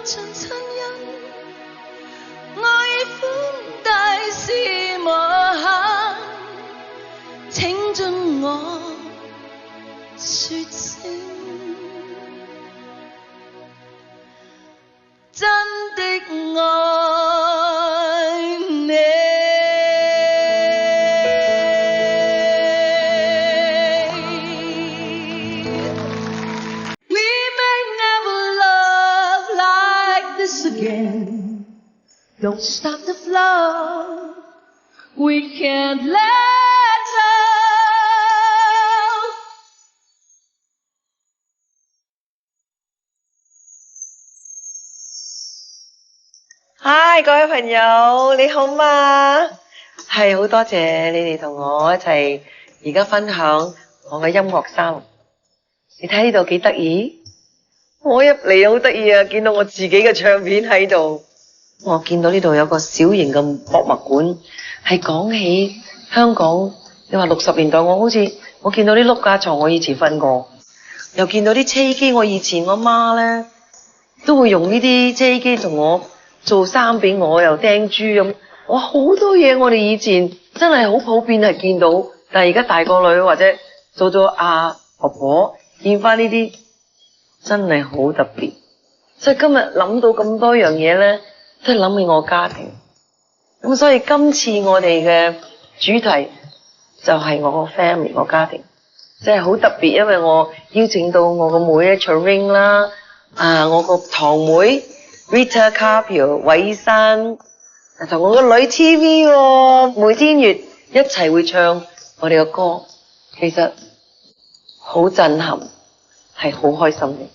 盡親恩，愛寬大是無限，請准我說聲真的愛你。Again. Don't stop the flow. We can't let go. Hi， 各位朋友，你好嗎？係好多謝你哋同我一齊而家分享我嘅音樂生活。你睇呢度幾得意？我一嚟好得意啊！見到我自己嘅唱片喺度，我見到呢度有個小型嘅博物館，係講起香港。你話60年代，我見到啲碌架床，我以前瞓過，又見到啲車機，我以前我媽咧都會用呢啲車機同我做衫俾我，又釘珠咁。哇，好多嘢我哋以前真係好普遍係見到，但係而家大個女或者做咗婆婆，見翻呢啲。真係好特別，所以今日諗到咁多樣嘢咧，都係諗起我家庭。咁所以今次我哋嘅主題就係我個 family， 我家庭，即係好特別，因為我邀請到我個妹 Chering 啦，我個堂妹 Rita Carpio 韋珊，同我個女 TV 梅天月一齊會唱我哋嘅歌，其實好震撼。係好開心嘅。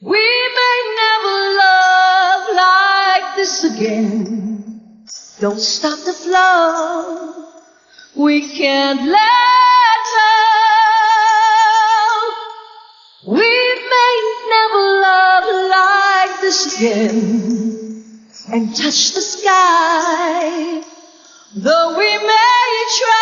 We may never love like this again. Don't stop the flow. We can't let go. We may never love like this again and touch the sky, though we may try.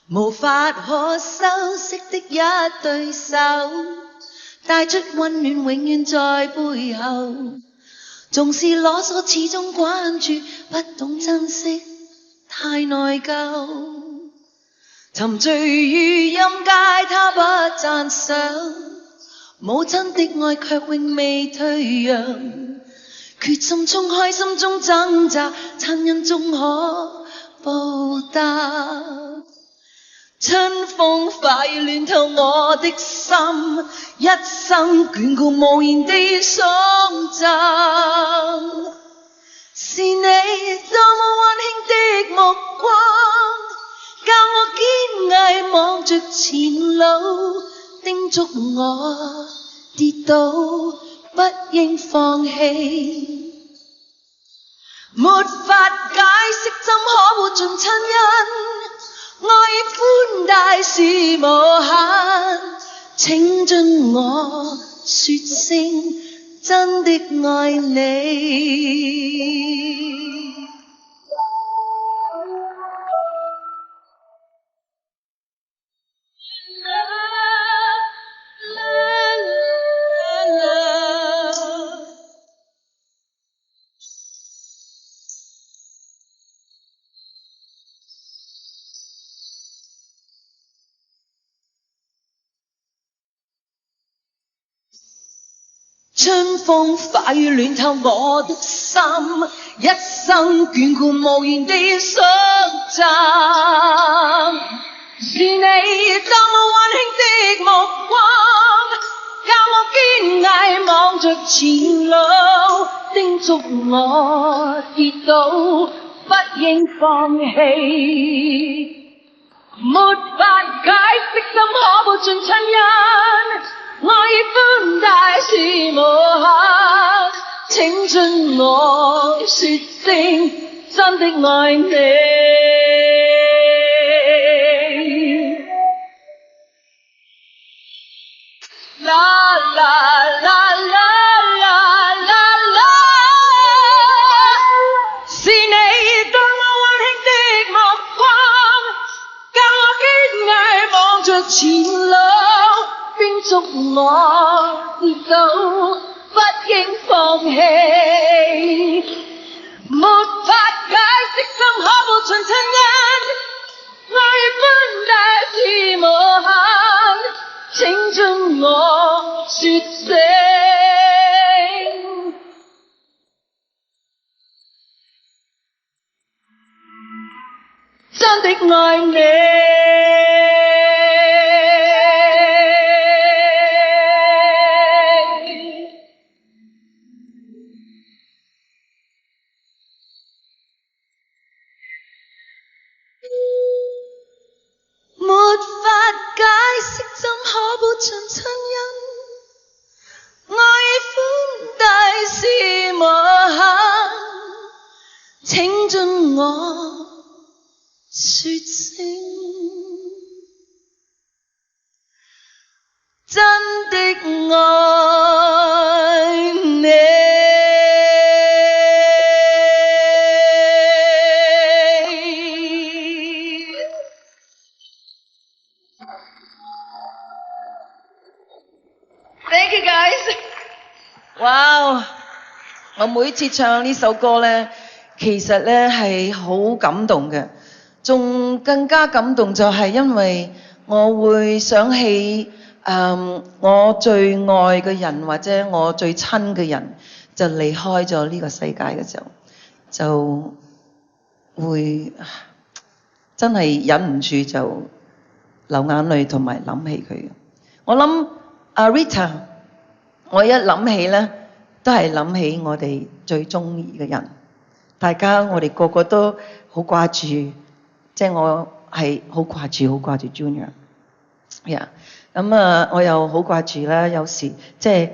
「無法可修飾的一對手，帶出溫暖永遠在背後。縱是囉嗦始終關注，不懂珍惜太內疚。沉醉於音階，他不讚賞。母親的愛卻永未退讓，決心衝開心中掙扎，親恩終可報答。春風化雨暖透我的心，一生眷顧無言地送贈。是你多麼溫馨的目光，教我堅毅望着前路，叮囑我跌倒不應放棄。沒法解釋怎可活盡親恩，愛寬大是無限，請准我說聲真的愛你。春風化雨暖透我的心，一生眷顧無言地送贈。是你多麼溫馨的目光，教我堅毅望着前路，叮囑我跌倒不應放棄。沒法解釋，怎可報盡親恩，愛意寬大是無限，請准我說聲真的愛你。啦啦啦啦啦啦啦，是你對我溫馨的目光，教我堅毅望着前路，叮囑我跌倒不應放棄。沒法解釋，怎可報盡親恩，愛意寬大是無限，請准我說聲真的愛你。沒法解釋，怎可報盡親恩，愛意寬大是無限，請准我說聲真的愛你。Thank you guys！ 哇！我每次唱呢首歌呢，其實呢係好感動嘅，仲更加感動就係因為我會想起我最愛嘅人或者我最親嘅人就離開咗呢個世界嘅時候，就會真係忍唔住就流眼淚同埋諗起佢。我諗阿 Rita， 我一諗起咧，都係諗起我哋最中意嘅人。大家我哋個個都好掛住，即係我係好掛住 Junior。咁我又好掛住啦。有時即係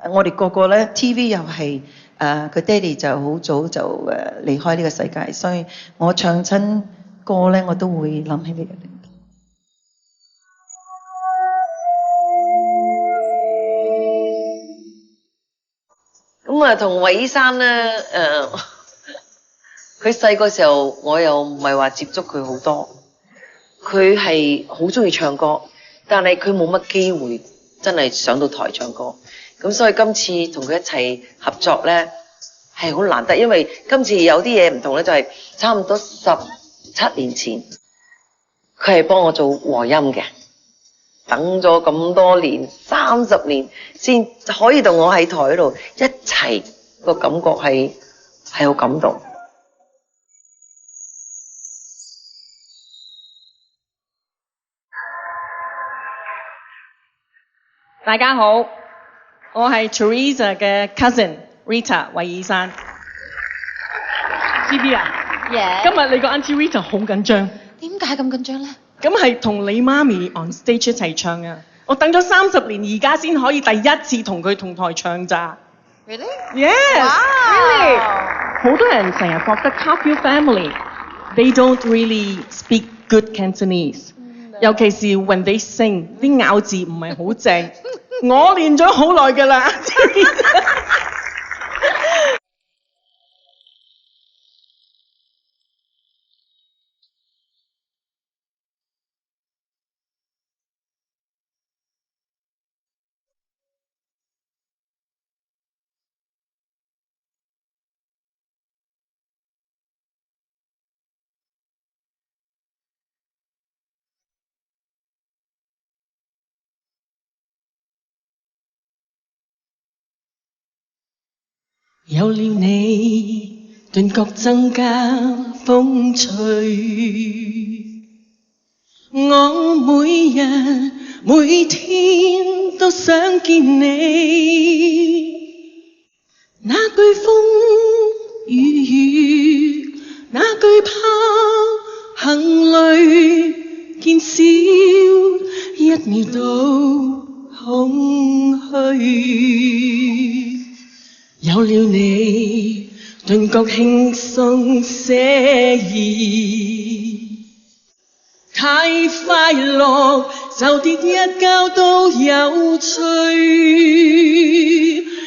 我哋個個咧 TV 又係佢爹哋就好早就離開呢個世界，所以我唱親歌咧，我都會諗起呢個人。咁啊，同韋醫生咧，佢細個時候，我又唔係話接觸佢好多。佢係好中意唱歌，但係佢冇乜機會真係上到台唱歌。咁所以今次同佢一齊合作咧，係好難得，因為今次有啲嘢唔同咧，就係差唔多17年前，佢係幫我做和音嘅。等咗咁多年，30年先可以同我喺台度一齊，個感覺係好感動。大家好，我係 Teresa 嘅 cousin Rita 韋爾珊。CB 啊， Yeah. 今日你個 Auntie Rita 好緊張。點解咁緊張咧？咁係同你媽咪 on stage 一齊唱啊！我等咗30年，而家先可以第一次同佢同台唱咋。Really? Yes. Wow. Really. 好多人成日覺得 Carpio family they don't really speak good Cantonese， 尤其是 when they sing 啲咬字唔係好正。我練咗好耐㗎啦。有了你，頓覺增加風趣。我每日每天都想見你。那句風與雨，那句拋行淚，見少一秒都空虛。有了你，頓覺輕鬆寫意，太快樂，就跌一跤都有趣。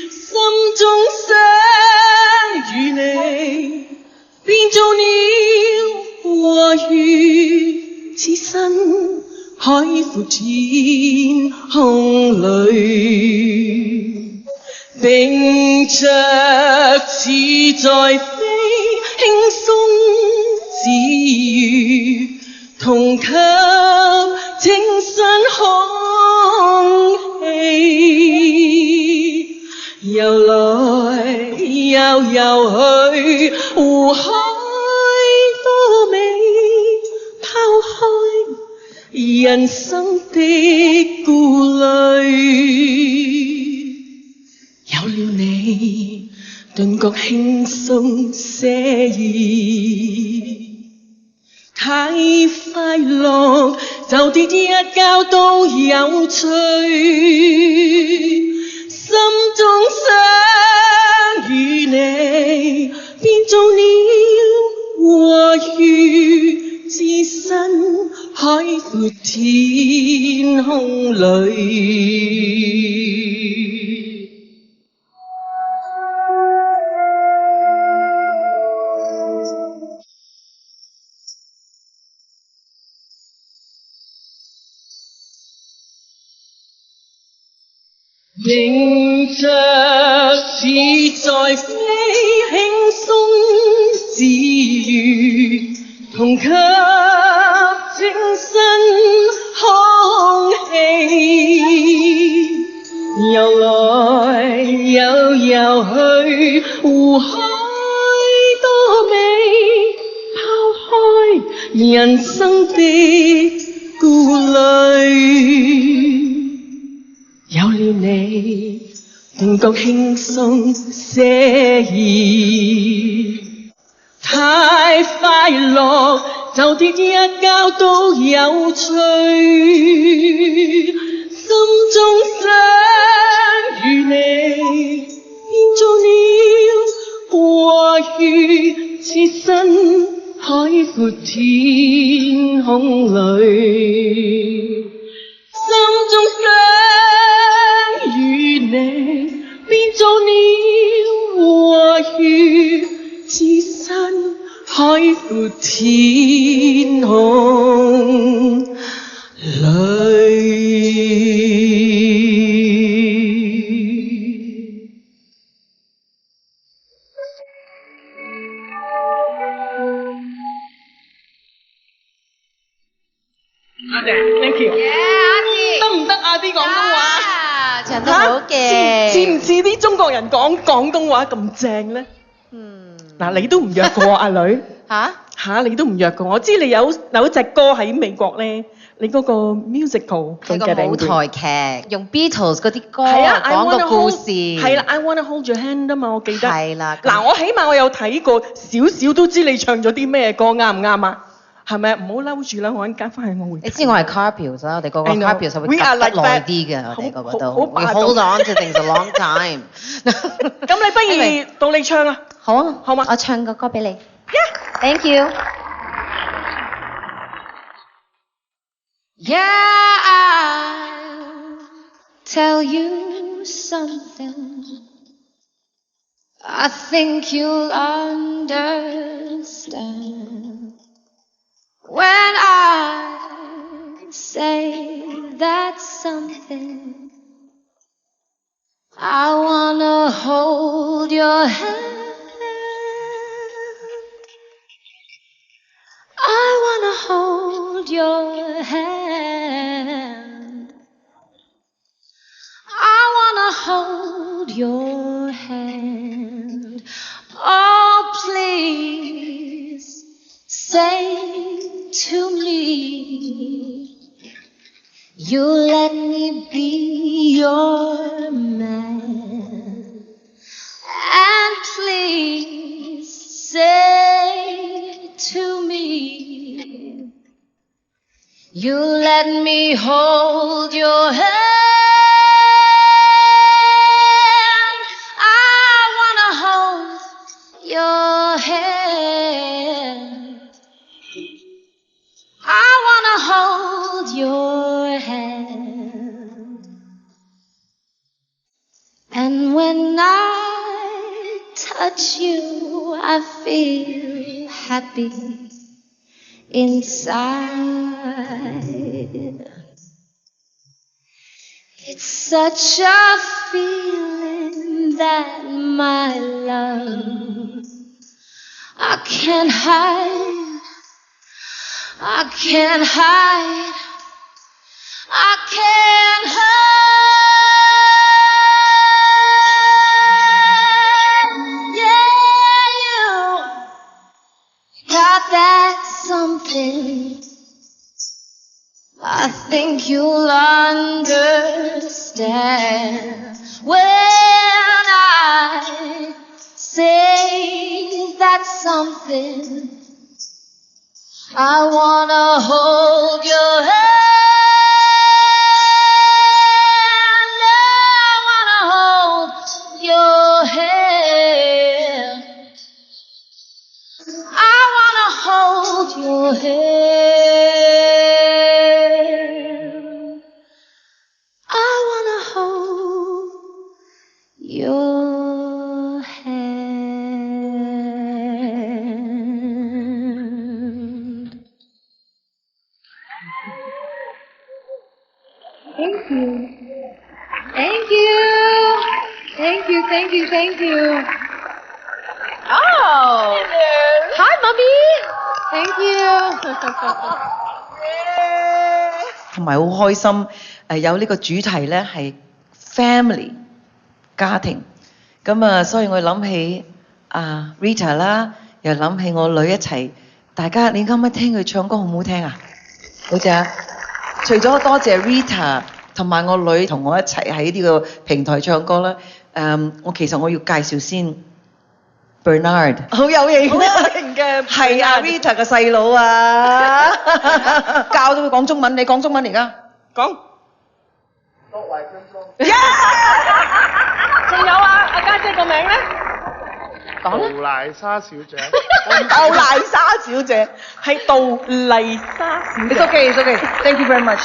心中想與你變做鳥和魚，置身海闊天空裏，並着似在飛，輕鬆自如，同吸清新空氣。游來又游去，湖海多美，拋開人生的顧慮。有了你，頓覺輕鬆寫意，太快樂，就跌一跤都有趣。心中想與你變做鳥和魚，置身海闊天空裏。迎着似在飛，輕鬆自如，同吸清新空氣。游來又游去，湖海多美，拋開人生的顧慮。有了你，頓覺輕鬆寫意，太快樂，就跌一跤都有趣。心中想與你變做鳥和魚，置身海闊天空裏。心中想與你變做鳥和魚，置身海闊天空裏。阿姐 ，thank you。得唔得啊？啲廣東話？唱得好嘅。似唔似啲中國人講廣東話咁正咧？嗱，你都唔弱嘅喎，阿女。嚇，你都唔弱嘅。我知你有隻歌喺美國咧，你嗰個 musical 係個舞台劇，用 Beatles 嗰啲歌講個故事。係啦，I wanna hold your hand 啊嘛，我記得。係啦。嗱，我起碼我有睇過少少，都知你唱咗啲咩歌，啱唔啱啊？係咪？唔好嬲住啦，我一陣間翻去我會。你知我係 Carpio 啦，我哋個個 Carpio 就會夾得耐啲嘅，我哋個個都。We hold on to things a long time。咁你不如到你唱啊！好啊，好嘛？我唱個歌俾你。Thank you。Yeah, I'll tell you something. I think you'll understand when I say that something. I wanna hold your hand. I wanna hold your hand. I wanna hold your hand. Oh, please say to me. You let me be your man. And please say to me, you let me hold your hand. I wanna hold your hand. I wanna hold your hand. And when I touch you, I feel happy inside. It's such a feeling that my love I can't hide. I can't hide. I can't hide. Yeah, you got that something. I think you'll understand when I say that something. I wanna hold your hand. I wanna hold your hand. I wanna hold your hand. I wanna hold your hand. Thank you. Thank you. Thank you, thank you, thank you. Oh. Hi, Mommy. Thank you. 同埋好開心有呢個主題咧係 family 家庭，咁啊，所以我諗起Rita 啦，又諗起我女一齊，大家你啱啱聽佢唱歌好唔好聽啊？好正啊！除咗多謝 Rita 同埋我女同我一齊喺呢個平台唱歌啦，其實我要介紹先 Bernard， 好有型嘅，係啊 Rita 嘅細佬啊，教到佢講中文，你講中文而家講。各位觀眾，仲有阿家姐個名咧？講杜麗莎小姐，杜麗莎小姐係杜麗莎小姐。It's okay, it's okay. Thank you very much.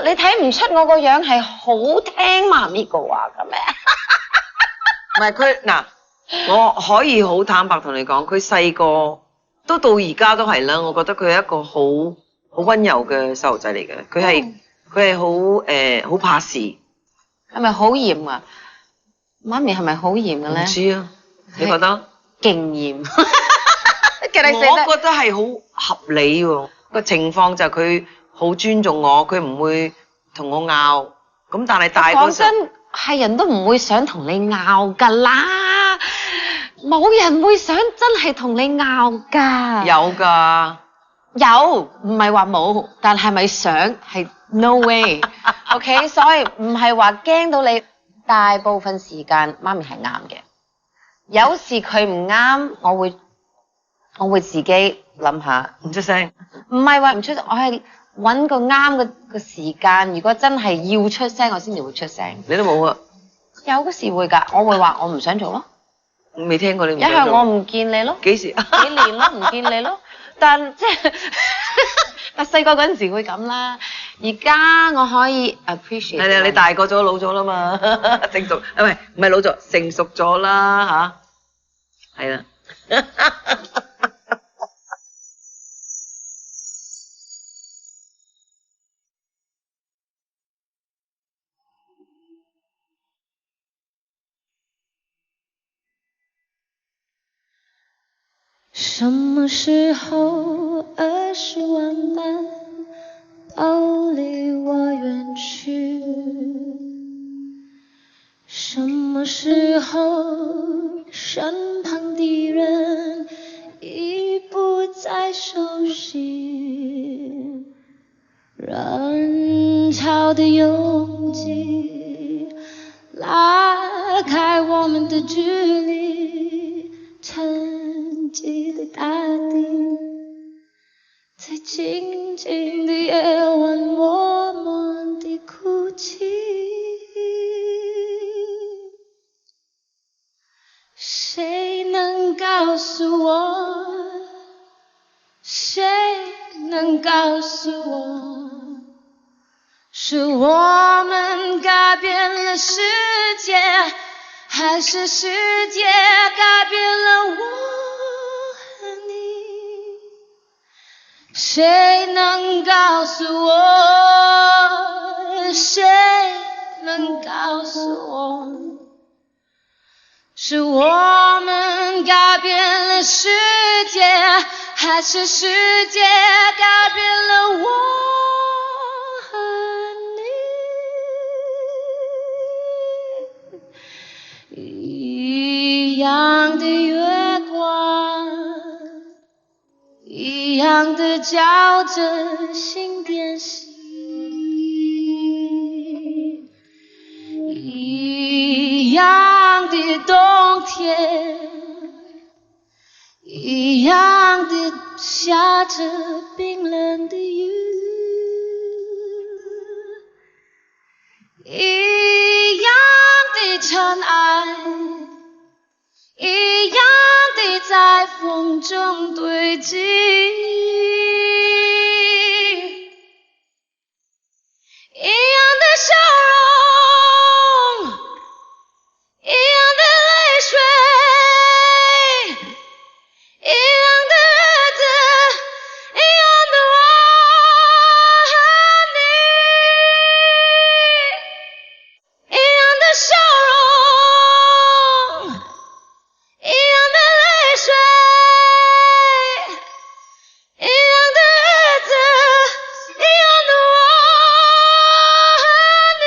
你睇唔出我個樣係好聽媽咪嘅話嘅咩？唔係佢嗱，我可以好坦白同你講，佢細個都到而家都係啦。我覺得佢係一個好溫柔嘅細路仔嚟嘅。佢係好怕事。係咪好嚴啊？媽咪係咪好嚴嘅咧？唔知啊，你覺得？勁嚴。我覺得係好合理喎。個情況就係佢好尊重我，佢唔會同我拗。咁但係大個時候，講真，係人都唔會想同你拗㗎啦，冇人會想真係同你拗㗎。有㗎。有，唔係話冇，但係咪想係 no way。OK， 所以唔係話驚到你，大部分時間媽咪係啱嘅。有時佢唔啱，我會自己諗下，唔出聲。唔係話唔出聲，我係揾個啱嘅時間。如果真係要出聲，我先至會出聲。你都冇啊？有嗰時會㗎，我會話我唔想做咯。未聽過你唔一想做。係我唔見你咯。幾時？幾年咯，唔見你咯。但即係細個嗰陣時會咁啦，而家我可以 appreciate。係啊，你大個咗老咗啦嘛，成熟唔係老咗，成熟咗啦吓，係啦。什麼時候20萬般都離我遠去？什麼時候身旁的人已不再熟悉，人潮的拥挤拉开我们的距离，沉寂的大地在静静的夜晚默默地哭泣。谁能告诉我？谁能告诉我？是我们改变了世界，还是世界改变了我和你？谁能告诉我？谁能告诉我？是我们改变了世界，还是世界改变了我和你？一样的月光，一样的照着心电息，一样的冬天，一样的下着冰冷的雨，一样的尘埃，一样的在风中堆积，一样的笑容，一样的泪水，一样的日子，一样的我和你，一样的笑容，一样的泪水，一样的日子，一样的我和你。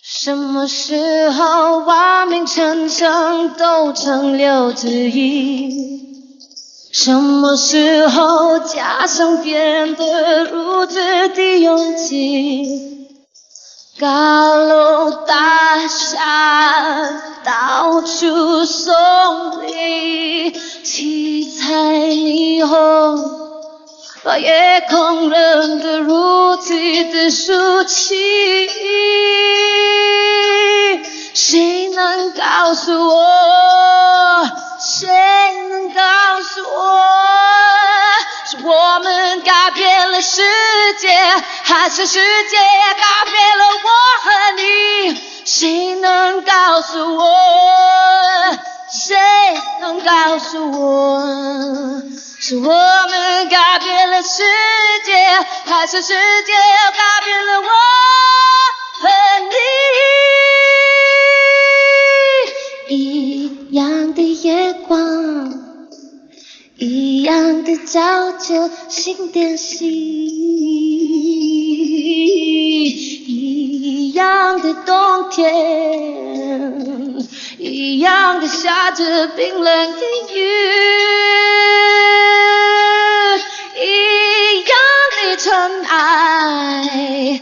什么时候望名成声都成六之一？什么时候假声变得如此的拥挤？高楼大厦到处送礼，七彩霓虹把夜空扔得如此的俗气。谁能告诉我？谁能告诉我？是我们改变了世界，还是世界改变了我和你？谁能告诉我？谁能告诉我？是我们改变了世界，还是世界改变了我和你？一样的夜光，一样的照着心电息，一样的冬天，一样的下着冰冷的雨，一样的尘埃，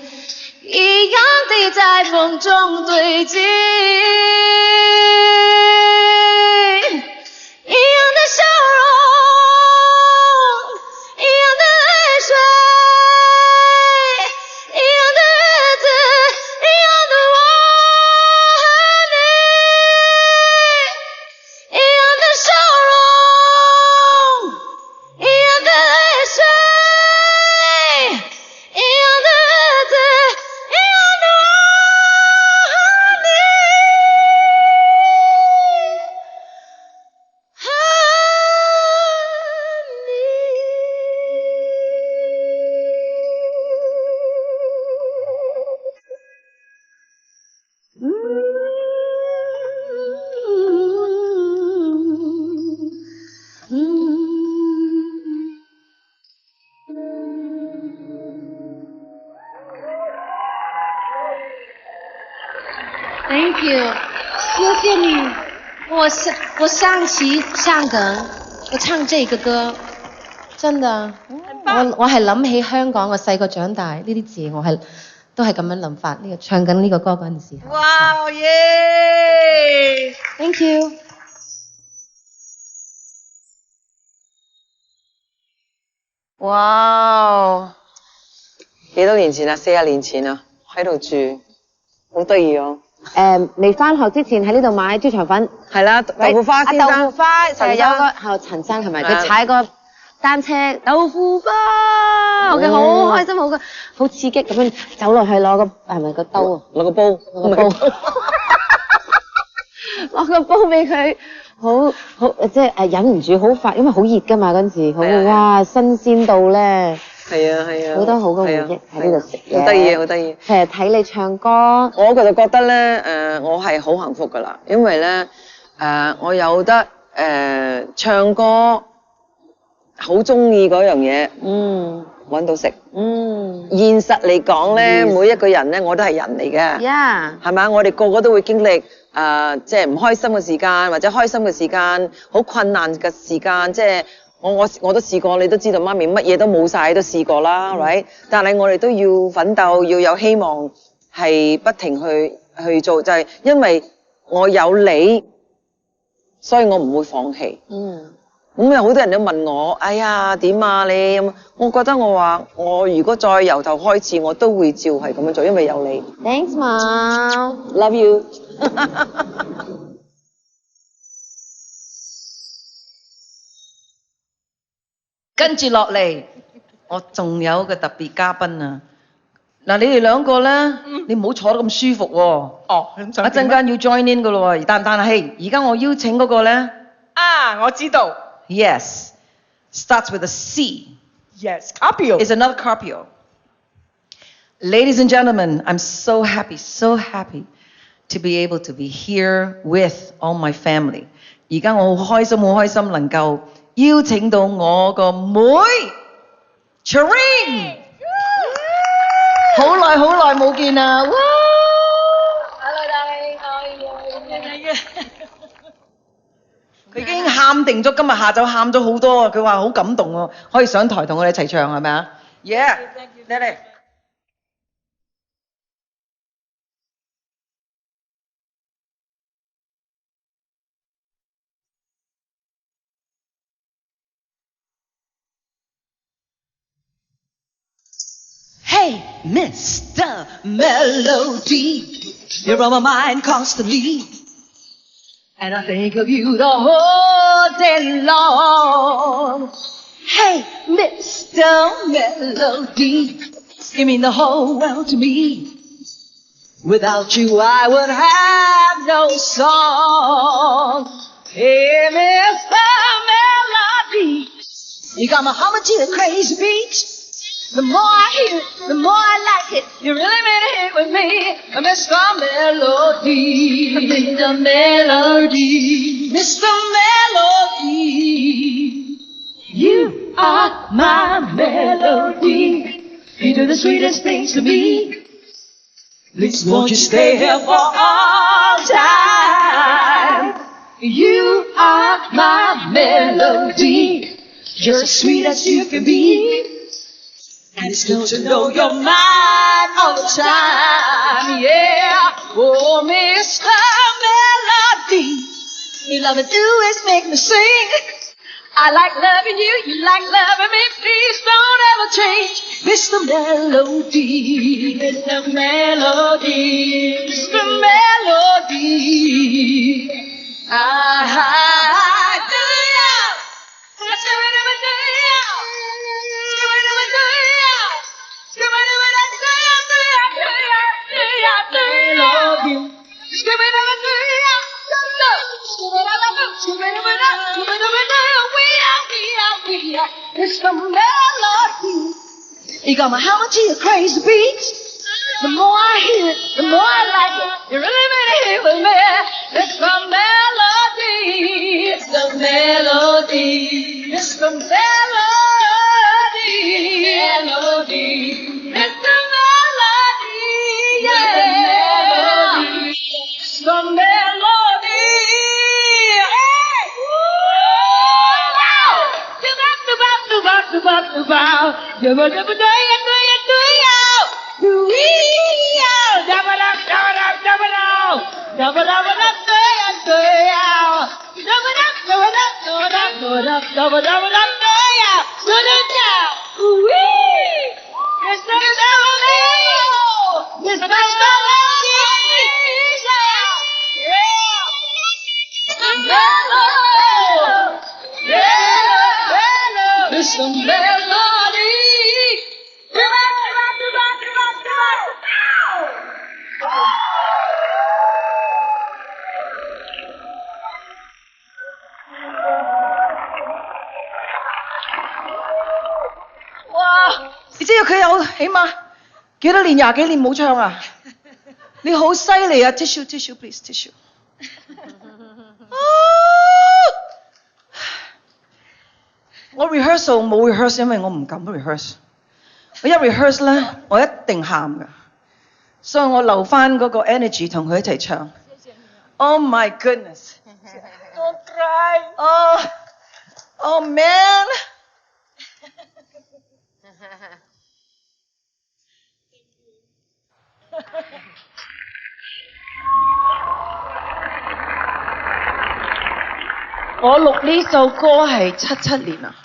一样的在风中堆积，一样的笑容，一样的泪水，一样的日子，一样的我和你，一样的笑容，一样的泪水，一样的日子，一样的我和你。Thank you，謝謝你。我上期香港，我唱這個歌，真的，我係諗起香港，我細個長大呢啲字，我係都係咁樣諗法。呢個唱緊呢個歌嗰陣時候。哇耶 Thank you。哇！幾多年前啊？40年前啊，喺度住，好得意啊！未翻學之前喺呢度買豬腸粉，係啦，豆腐花先生，豆腐花陳生有個係陳生係咪？啊佢踩個單車豆腐花，我嘅好開心，好刺激咁樣走落去攞個係咪個兜啊？攞個煲，攞個煲，攞個煲俾佢，好即係忍唔住好快，因為好熱㗎嘛嗰陣時，好哇新鮮到咧。係啊，好多好嘅回憶喺呢度食嘅，好得意啊，好得意。其實睇你唱歌，我就覺得咧，我係好幸福㗎啦，因為咧，我有得唱歌，好中意嗰樣嘢，揾到食，現實嚟講咧，每一個人咧，我都係人嚟嘅，係咪？我哋個個都會經歷即係唔開心嘅時間，或者開心嘅時間，好困難嘅時間，即係。我都試過，你都知道媽咪乜嘢都冇晒都試過啦，right？但係我哋都要奮鬥，要有希望，係不停去做，就係因為我有你，所以我唔會放棄。咁有好多人都問我，哎呀點啊你咁？我覺得我如果再由頭開始，我都會照係咁樣做，因為有你。Thanks mom， love you 。跟住落嚟，我仲有個特別嘉賓啊！嗱，你哋兩個咧，你唔好坐得咁舒服喎。哦，咁一陣間要 join in 噶咯喎，但係，而家我邀請嗰個咧，我知道 Yes starts with a C. Yes, Carpio It's another Carpio. Ladies and gentlemen, I'm so happy to be able to be here with all my family. 而家我好開心能夠邀請到我個妹 Cherine， 好耐冇見啦，哇 Hello darling，佢已經喊定咗，今日下晝喊咗好多啊！佢話好感動喎，可以上台同我哋一齊唱係咪啊 ？Yeah， 嚟嚟。Hey, Mr. Melody, you're on my mind constantly, and I think of you the whole day long. Hey, Mr. Melody, you mean the whole world to me. Without you, I would have no song. Hey, Mr. Melody, you got my humming to the crazy beat. The more I hear it, the more I like it. You really made a hit with me, Mr. Melody. Mr. Melody. Mr. Melody. You are my melody. You do the sweetest things to me. Please won't you stay here for all time. You are my melody. You're as sweet as you can be. And it's good to know you're mine all the time, yeah. Oh, Mr. Melody, you love to do is make me sing. I like loving you, you like loving me. Please don't ever change, Mr. Melody, Mr. Melody, Mr. Melody. I do ya. It's the melody. You got my hammer to your crazy beat. The more I hear it, the more I like it. You really made a hit with me. It's the melody. It's the melody. It's the melody. Melody. It's the melody. Yeah. 你知道佢有起碼幾多年20幾年冇唱啊？你好犀利啊 ！Tissue tissue please tissue。我 rehearsal 冇 rehearse， 因為我唔敢 rehearse。我一 rehearse 咧，我一定喊㗎，所以我留翻嗰個 energy 同佢一齊唱。Oh my goodness！ Don't cry！ Oh man！ 我錄呢首歌係77年啊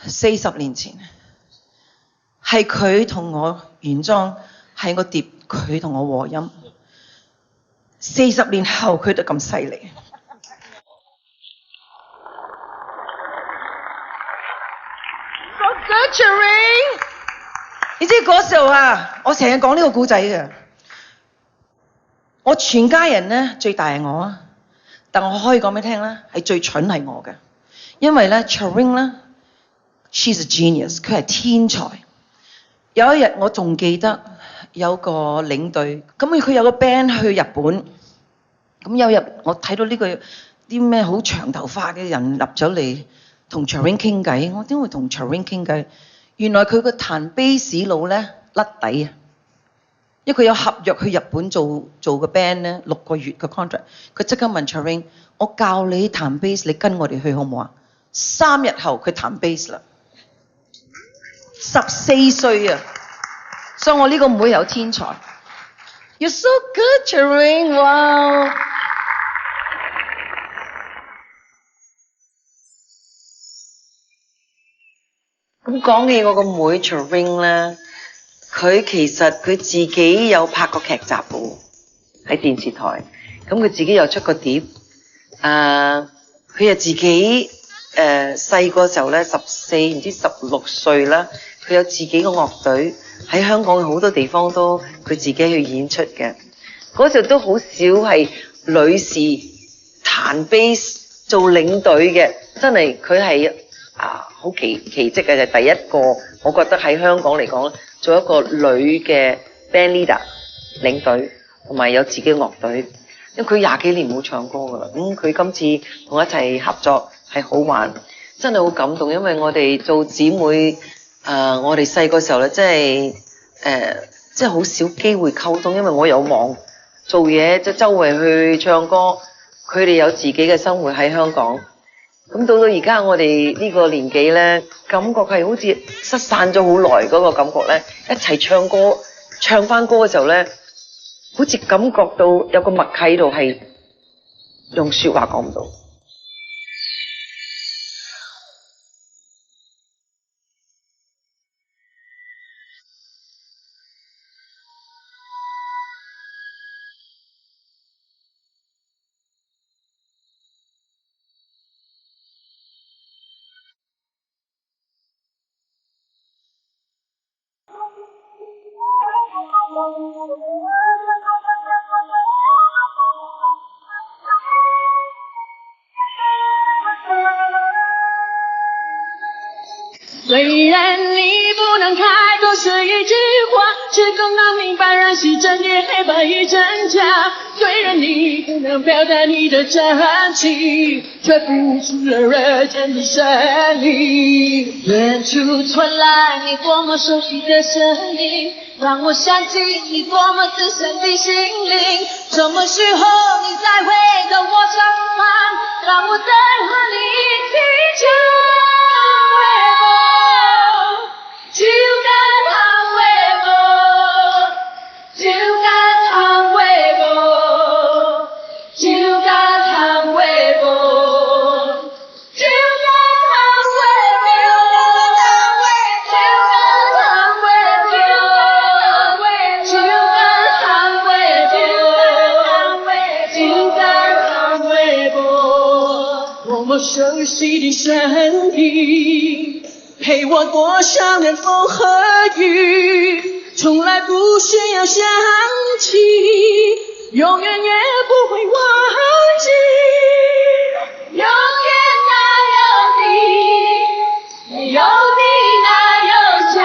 ，40年前，係佢同我原裝，係我碟，佢同我和音。40年後佢都咁犀利。你知嗰時候啊，我成日講呢個故仔嘅。我全家人咧最大係我啊，但我可以講俾你聽咧，係最蠢係我嘅，因為咧 Charing 咧 ，she's a genius， 佢係天才。有一日我仲記得有個領隊，咁佢有個 band 去日本，咁有日我睇到呢個啲咩好長頭髮嘅人入咗嚟同 Charing 傾偈，我點會同 Charing 傾偈？原來佢個彈 bass 佬咧甩底啊！因為佢有合約去日本做個 band 咧，6個月嘅 contract， 佢即刻問 Charing： 我教你彈 bass， 你跟我哋去好唔好啊？3日後佢彈 bass 啦，14歲啊！所以我呢個妹有天才。You're so good, Charing！ 哇！咁講起我個妹 Charing 咧，佢其實佢自己有拍過劇集喎，喺電視台。咁佢自己有出過碟。佢又自己細個時候咧14唔知16歲啦，佢有自己個樂隊喺香港好多地方都佢自己去演出嘅。嗰時候都好少係女士彈 bass 做領隊嘅，真係佢係好奇蹟嘅，就係第一個，我覺得喺香港嚟講，做一個女嘅 band leader 領隊，同埋有自己嘅樂隊。因為佢20幾年冇唱歌噶啦，佢今次同我一齊合作係好玩，真係好感動。因為我哋做姊妹，我哋細個時候咧，即係好少機會溝通，因為我有忙做嘢，即係周圍去唱歌，佢哋有自己嘅生活喺香港。咁到而家我哋呢個年紀咧，感覺係好似失散咗好耐嗰個感覺咧，一齊唱歌唱翻歌嘅時候咧，好似感覺到有個默契喺度，係用說話講唔到。虽然你不能开口说一句话，却刚刚明白人是真也黑白与真假。虽然你不能表达你的真情，却付出了热忱的胜利。远处传来你多么熟悉的声音，让我想起你多么自深的心灵。什么时候你再回到我身旁，让我再和你一起唱。么熟悉的身体，陪我多少年风和雨，从来不需要想起，永远也不会忘记。永远哪有你，没有你哪有家，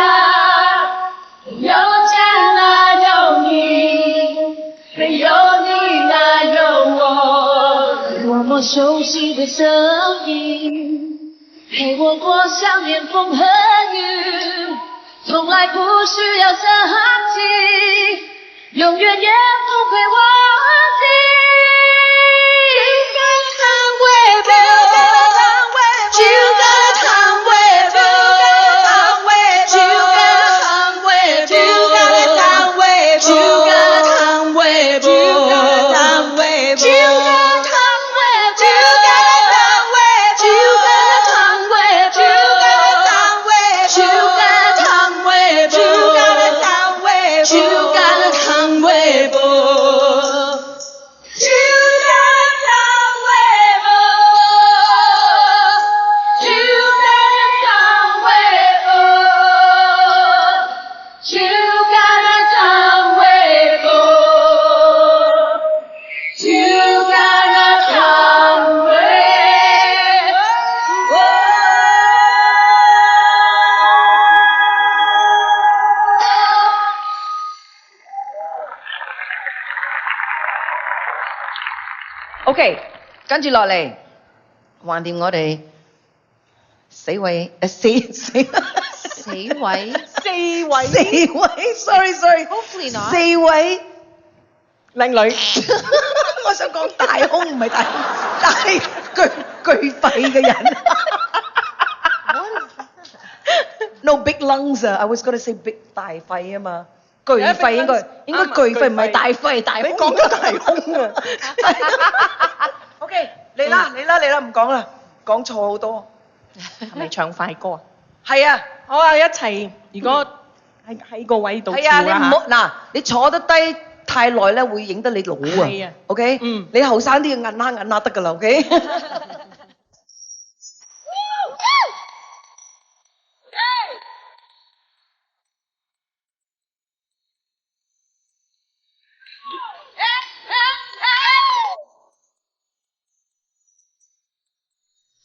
有家哪有你，没有你哪有我。多么熟悉的声音，陪我过想念风和雨，从来不需要想起，永远也不会忘记。OK， 跟住落嚟，橫掂我哋四位，sorry， Hopefully not 四位靚女，我想講大胸唔係大巨肺嘅人。No big lungs 啊 ，I was gonna say big 大肺啊嘛，巨肺應該巨肺唔係大肺，大胸。你講緊大胸啊？OK， 嚟啦，唔講啦，講錯好多。係咪唱快歌啊？係啊，好啊，一齊。如果喺個位度係啊，跳啦你唔好嗱，你坐得低太耐咧，會影得你老啊。係啊 OK， 你後生啲嘅摁下得㗎啦。OK。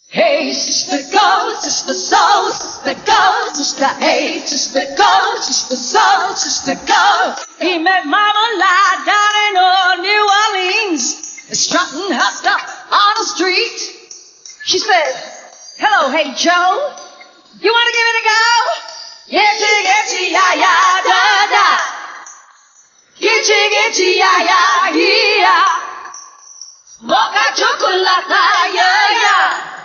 Hey, sister, go, sister, soul, sister, go, sister, hey, sister, go, sister, soul, sister, go. He met Mama lie down in New Orleans, strutting her stuff on the street. She said, hello, hey, Joe, you want to give it a go? Getty, ya, ya, da, da. Getty, ya, ya, yeah. Mocha chocolate, yeah, yeah.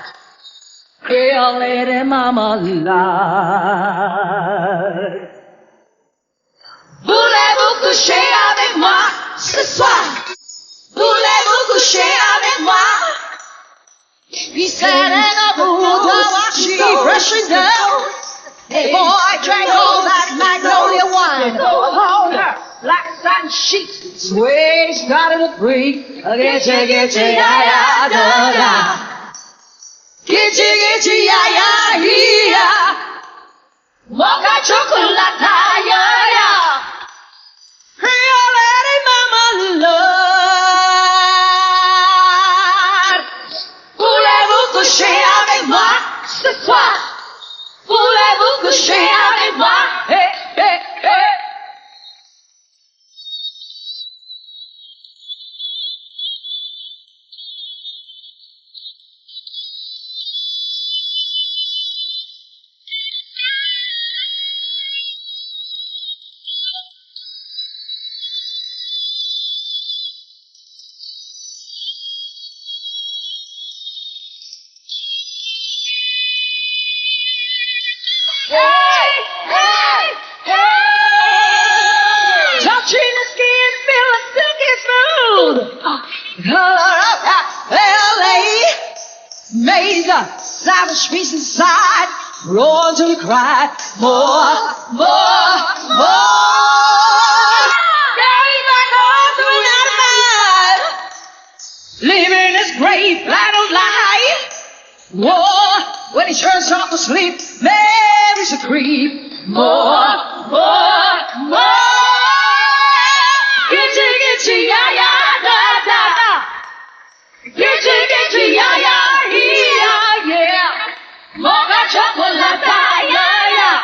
Creole lady marmalade. Voulez-vous coucher avec moi ce soir? Voulez-vous coucher avec moi? He said, and I pulled her she rushing down. Hey boy, I drank all that magnolia wine. Hold her like satin sheets. Sway started to freak. Get ya, ya, ya, da, da. Getty, ya, ya, yeah. Mocha chocolate, yeah, yeah. Creole lady marmalade. Voulez-vous coucher avec moi ce soir? Voulez-vous coucher avec moi? Hey, hey, hey. Hey, hey, hey! Touching the skin, feeling silky smooth. Color of LA, made the savage beast inside roar until he cried, more, more, more. Carried back home to another man, leaving his grave flat on lie. When he turns off to sleep, Mary's a creep. More. Gitchy, yeah, yeah, da, da. Gitchy, yeah, yeah, yeah. Mocha chocolate, yeah, yeah.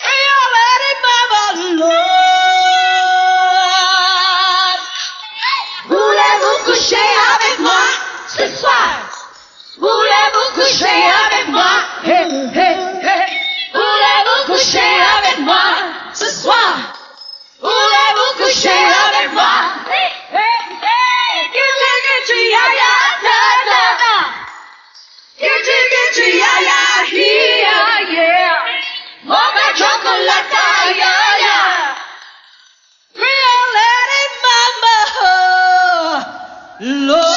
Reality, mama, Lord. Voulez-vous coucher avec moi ce soir? Voulez-vous coucher avec moi? Hey, hey, hey. Voulez-vous coucher avec moi ce soir? Voulez-vous coucher avec moi? Hey, hey, hey. Gitchy, yeah, yeah, da, da, da. Gitchy, yeah, yeah, yeah. Mocha chocolate, yeah, yeah. Reality, mama, Lord.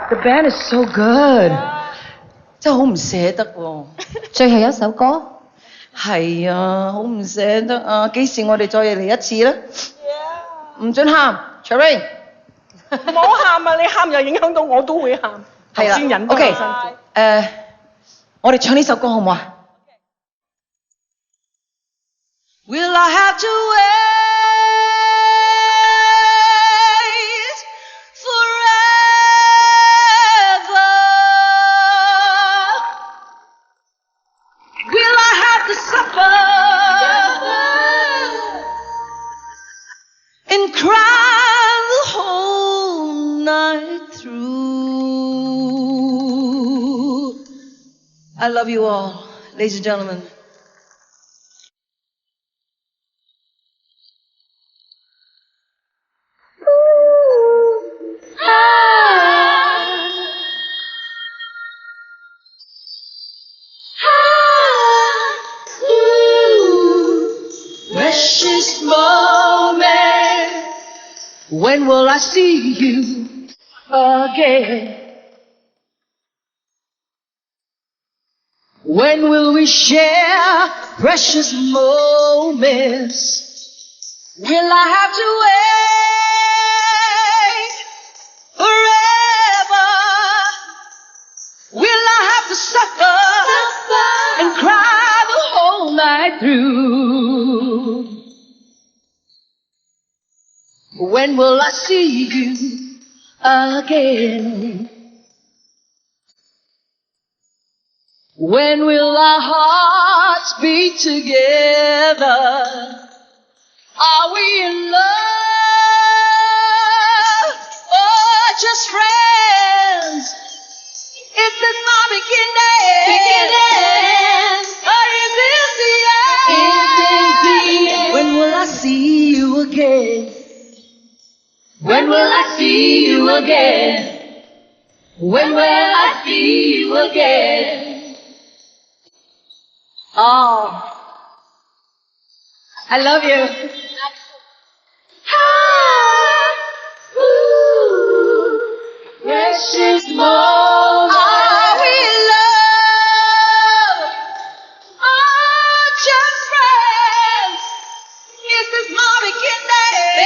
The band is so good，真係好唔捨得喎。最後一首歌，係啊，好唔捨得啊！幾時我哋再嚟一次咧？唔准喊 ，Cherry。唔好喊啊！你喊又影響到我都會喊。係啦頭先忍得好，OK，辛苦。我哋唱呢首歌好唔好啊 Will I have to wait forever? Will I have to suffer and cry the whole night through? I love you all, ladies and gentlemen. Precious moment, when will I see you again? When will we share precious moments? Will I have to wait forever? Will I have to suffer and cry the whole night through? When will I see you again? When will our hearts beat together? Are we in love or just friends? Is this my beginning? Or is this the end? When will I see you again? When will I see you again? When will I see you again? Oh, I love you. Precious moment. Are we in love? Oh, just friends. Is this my beginning?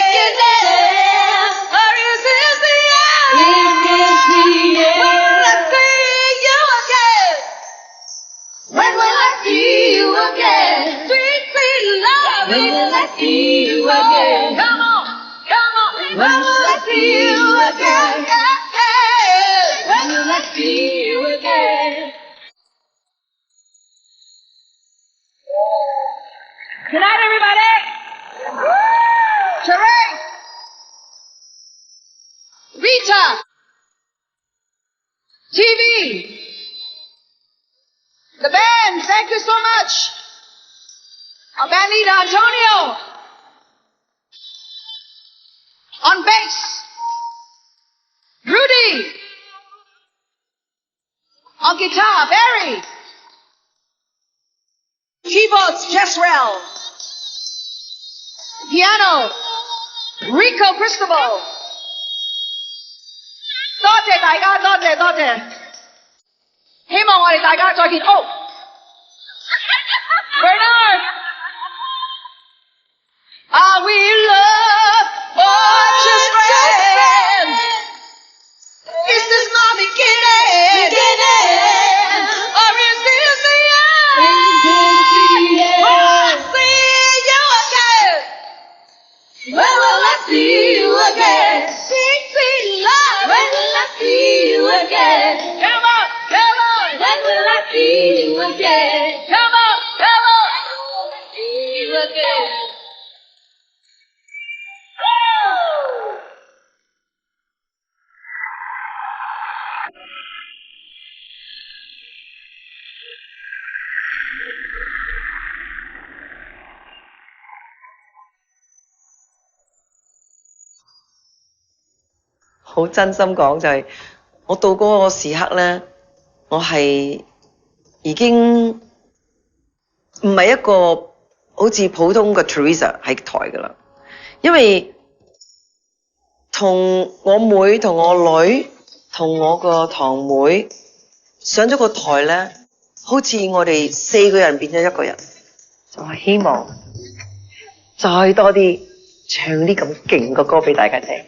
Or is this the end? When will I see you again? When will I see you again? Sweet, sweet love. When will I see you again? Come on, come on. When will I see you again? When will I see you again? Good night, everybody. Sheree. Rita. TV. The band, thank you so much. Our band leader, Antonio. On bass, Rudy. On guitar, Barry. Keyboard. Keyboards Caswell。Piano Rico Cristobal。多謝大家，多謝多謝。希望我哋大家再見。哦 Bernard Are we in love or just friends? Is this my beginning? Or is this the end? Will I see you again? When will I see you again? Sweet, sweet love. When will I see you again? Come on, come on. When will I see you again? Come on, come on. When will I see you again?好真心講就係、我到嗰個時刻咧，我係已經唔係一個好似普通嘅 Teresa 喺台噶啦，因為同我妹同我女同我個堂妹上咗個台咧，好似我哋4個人變咗一個人，就係希望再多啲唱啲咁勁嘅歌俾大家聽。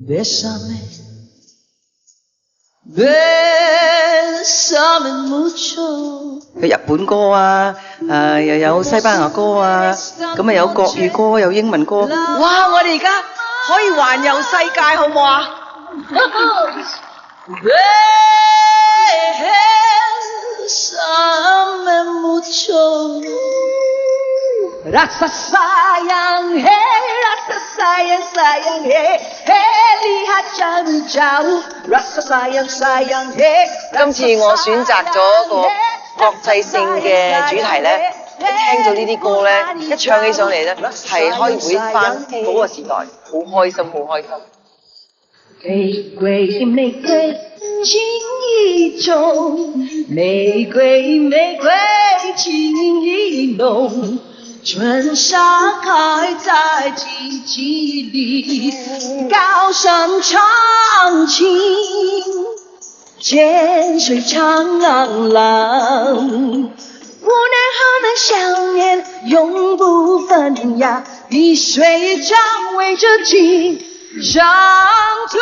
Bésame, bésame mucho。日本歌啊，又有西班牙歌啊，咁啊有國語歌，有英文歌。哇！我哋而家可以環遊世界，好唔好啊？Bésame mucho。Rasa sayang hey, rasa sayang sayang hey, hey lihat jauh jauh, rasa sayang sayang hey。今次我選擇咗個國際性嘅主題咧，一聽到呢啲歌咧，一唱起上嚟咧，係可以回翻嗰個時代，好開心，好開心。玫瑰玫瑰情意重，玫瑰玫瑰情意浓。春夏开在季季里，高声唱情，涧水长浪，无奈何能相念，永不分呀，碧水长围着情长存。